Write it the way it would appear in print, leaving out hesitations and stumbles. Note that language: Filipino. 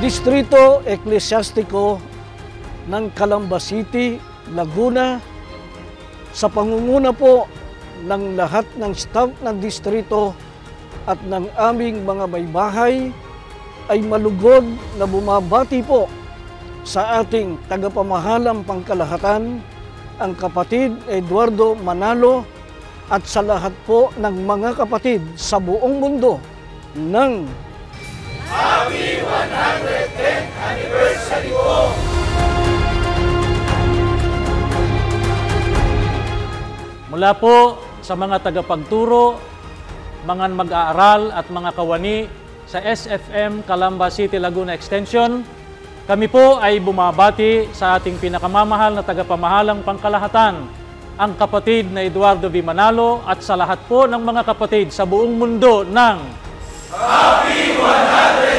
Distrito Eklesyastiko ng Calamba City, Laguna, sa pangunguna po ng lahat ng staff ng distrito at ng aming mga may bahay, ay malugod na bumabati po sa ating tagapamahalang pangkalahatan, ang kapatid Eduardo Manalo, at sa lahat po ng mga kapatid sa buong mundo ng Happy 110th Anniversary po! Mula po sa mga tagapagturo, mga mag-aaral at mga kawani sa SFM Calamba City, Laguna Extension, kami po ay bumabati sa ating pinakamamahal na tagapamahalang pangkalahatan, ang kapatid na Eduardo V. Manalo, at sa lahat po ng mga kapatid sa buong mundo ng Happy 110th